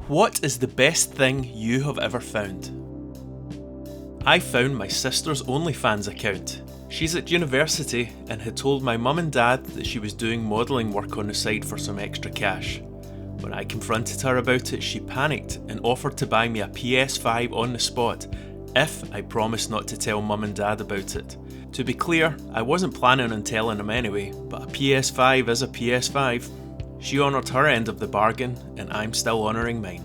What is the best thing you have ever found? I found my sister's OnlyFans account. She's at university and had told my mum and dad that she was doing modelling work on the side for some extra cash. When I confronted her about it, she panicked and offered to buy me a PS5 on the spot if I promised not to tell mum and dad about it. To be clear, I wasn't planning on telling them anyway, but a PS5 is a PS5. She honoured her end of the bargain, and I'm still honouring mine.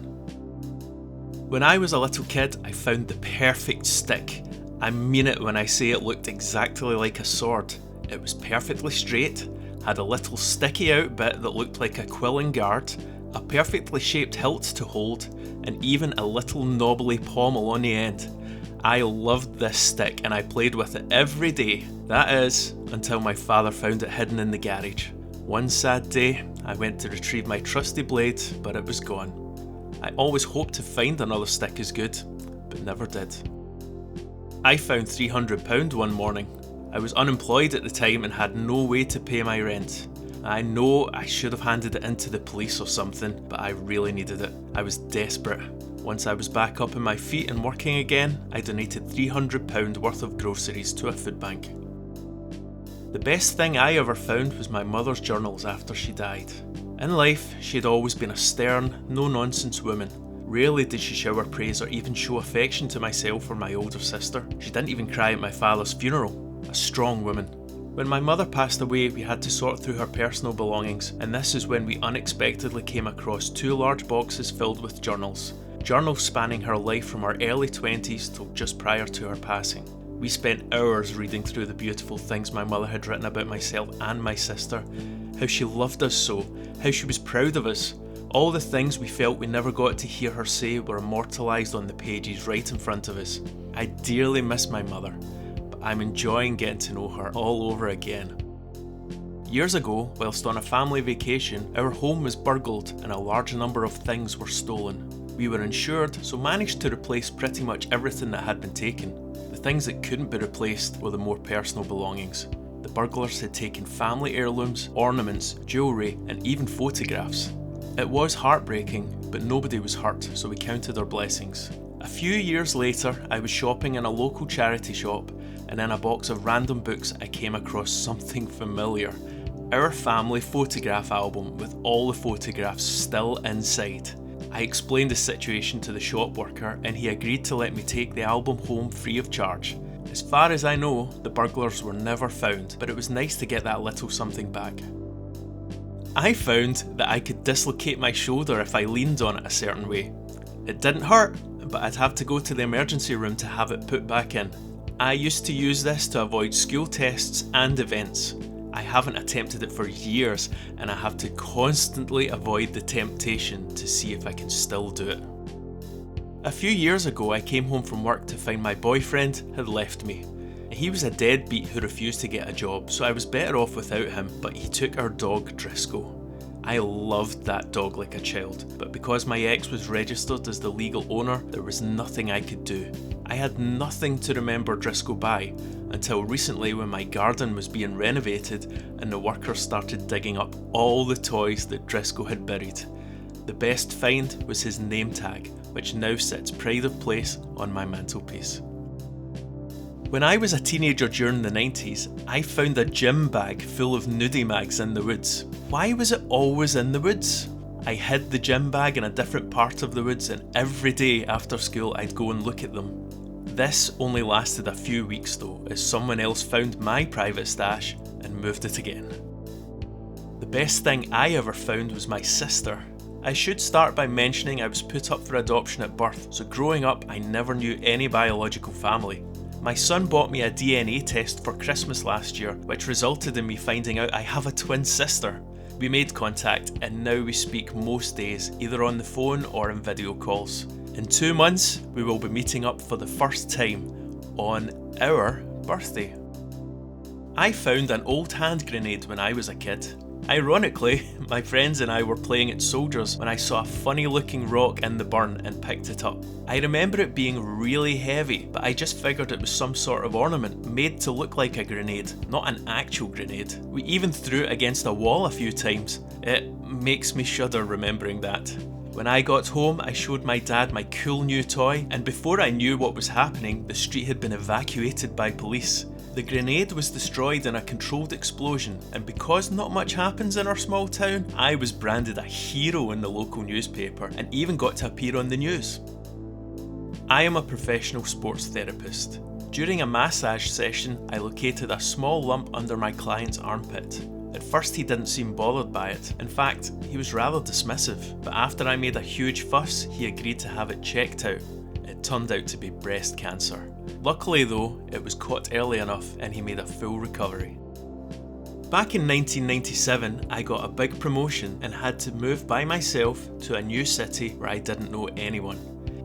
When I was a little kid, I found the perfect stick. I mean it when I say it looked exactly like a sword. It was perfectly straight, had a little sticky out bit that looked like a quilling guard, a perfectly shaped hilt to hold, and even a little knobbly pommel on the end. I loved this stick and I played with it every day. That is, until my father found it hidden in the garage. One sad day, I went to retrieve my trusty blade, but it was gone. I always hoped to find another stick as good, but never did. I found £300 one morning. I was unemployed at the time and had no way to pay my rent. I know I should have handed it in to the police or something, but I really needed it. I was desperate. Once I was back up on my feet and working again, I donated £300 worth of groceries to a food bank. The best thing I ever found was my mother's journals after she died. In life, she had always been a stern, no-nonsense woman. Rarely did she shower praise or even show affection to myself or my older sister. She didn't even cry at my father's funeral. A strong woman. When my mother passed away, we had to sort through her personal belongings, and this is when we unexpectedly came across 2 large boxes filled with journals. Journals spanning her life from her early 20s till just prior to her passing. We spent hours reading through the beautiful things my mother had written about myself and my sister, how she loved us so, how she was proud of us. All the things we felt we never got to hear her say were immortalised on the pages right in front of us. I dearly miss my mother, but I'm enjoying getting to know her all over again. Years ago, whilst on a family vacation, our home was burgled and a large number of things were stolen. We were insured, so managed to replace pretty much everything that had been taken. The things that couldn't be replaced were the more personal belongings. The burglars had taken family heirlooms, ornaments, jewellery, and even photographs. It was heartbreaking, but nobody was hurt, so we counted our blessings. A few years later, I was shopping in a local charity shop, and in a box of random books I came across something familiar. Our family photograph album with all the photographs still inside. I explained the situation to the shop worker and he agreed to let me take the album home free of charge. As far as I know, the burglars were never found, but it was nice to get that little something back. I found that I could dislocate my shoulder if I leaned on it a certain way. It didn't hurt, but I'd have to go to the emergency room to have it put back in. I used to use this to avoid school tests and events. I haven't attempted it for years and I have to constantly avoid the temptation to see if I can still do it. A few years ago I came home from work to find my boyfriend had left me. He was a deadbeat who refused to get a job, so I was better off without him, but he took our dog Driscoll. I loved that dog like a child, but because my ex was registered as the legal owner, there was nothing I could do. I had nothing to remember Driscoll by, until recently when my garden was being renovated and the workers started digging up all the toys that Driscoll had buried. The best find was his name tag, which now sits pride of place on my mantelpiece. When I was a teenager during the 90s, I found a gym bag full of nudie mags in the woods. Why was it always in the woods? I hid the gym bag in a different part of the woods and every day after school I'd go and look at them. This only lasted a few weeks though, as someone else found my private stash and moved it again. The best thing I ever found was my sister. I should start by mentioning I was put up for adoption at birth, so growing up I never knew any biological family. My son bought me a DNA test for Christmas last year, which resulted in me finding out I have a twin sister. We made contact and now we speak most days, either on the phone or in video calls. In 2 months, we will be meeting up for the first time on our birthday. I found an old hand grenade when I was a kid. Ironically, my friends and I were playing at Soldiers when I saw a funny looking rock in the burn and picked it up. I remember it being really heavy, but I just figured it was some sort of ornament made to look like a grenade, not an actual grenade. We even threw it against a wall a few times. It makes me shudder remembering that. When I got home, I showed my dad my cool new toy, and before I knew what was happening, the street had been evacuated by police. The grenade was destroyed in a controlled explosion, and because not much happens in our small town, I was branded a hero in the local newspaper and even got to appear on the news. I am a professional sports therapist. During a massage session, I located a small lump under my client's armpit. At first he didn't seem bothered by it. In fact, he was rather dismissive, but after I made a huge fuss, he agreed to have it checked out. It turned out to be breast cancer. Luckily though, it was caught early enough and he made a full recovery. Back in 1997, I got a big promotion and had to move by myself to a new city where I didn't know anyone.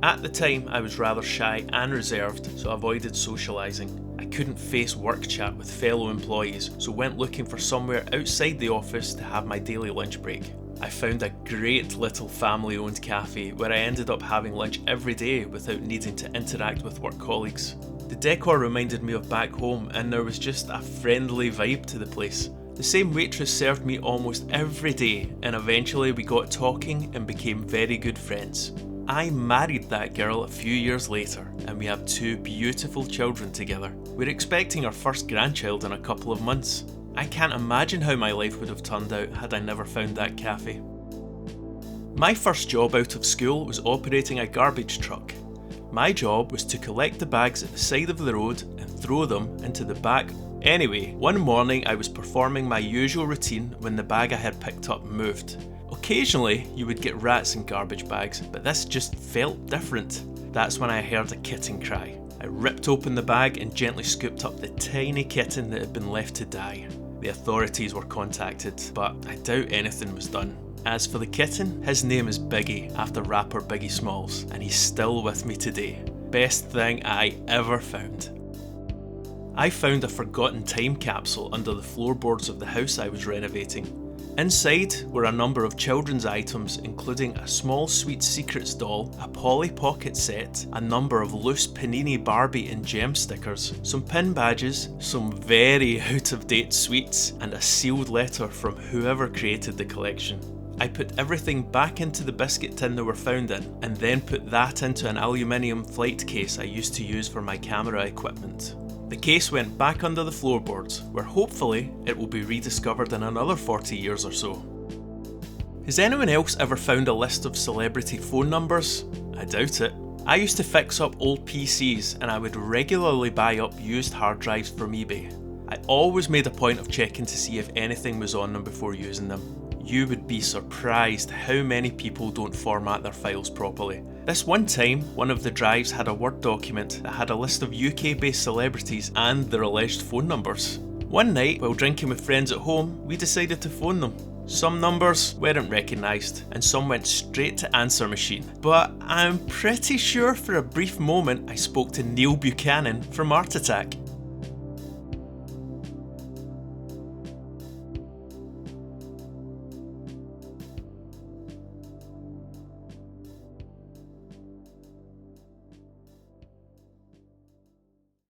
At the time, I was rather shy and reserved, so I avoided socialising. I couldn't face work chat with fellow employees, so went looking for somewhere outside the office to have my daily lunch break. I found a great little family-owned cafe where I ended up having lunch every day without needing to interact with work colleagues. The decor reminded me of back home and there was just a friendly vibe to the place. The same waitress served me almost every day and eventually we got talking and became very good friends. I married that girl a few years later and we have 2 beautiful children together. We're expecting our first grandchild in a couple of months. I can't imagine how my life would have turned out had I never found that cafe. My first job out of school was operating a garbage truck. My job was to collect the bags at the side of the road and throw them into the back. Anyway, one morning I was performing my usual routine when the bag I had picked up moved. Occasionally you would get rats in garbage bags, but this just felt different. That's when I heard a kitten cry. I ripped open the bag and gently scooped up the tiny kitten that had been left to die. The authorities were contacted, but I doubt anything was done. As for the kitten, his name is Biggie, after rapper Biggie Smalls, and he's still with me today. Best thing I ever found. I found a forgotten time capsule under the floorboards of the house I was renovating. Inside were a number of children's items including a small Sweet Secrets doll, a Polly Pocket set, a number of loose Panini Barbie and gem stickers, some pin badges, some very out-of-date sweets, and a sealed letter from whoever created the collection. I put everything back into the biscuit tin they were found in, and then put that into an aluminium flight case I used to use for my camera equipment. The case went back under the floorboards, where hopefully it will be rediscovered in another 40 years or so. Has anyone else ever found a list of celebrity phone numbers? I doubt it. I used to fix up old PCs and I would regularly buy up used hard drives from eBay. I always made a point of checking to see if anything was on them before using them. You would be surprised how many people don't format their files properly. This one time, one of the drives had a Word document that had a list of UK-based celebrities and their alleged phone numbers. One night, while drinking with friends at home, we decided to phone them. Some numbers weren't recognised, and some went straight to answer machine. But I'm pretty sure for a brief moment I spoke to Neil Buchanan from Art Attack.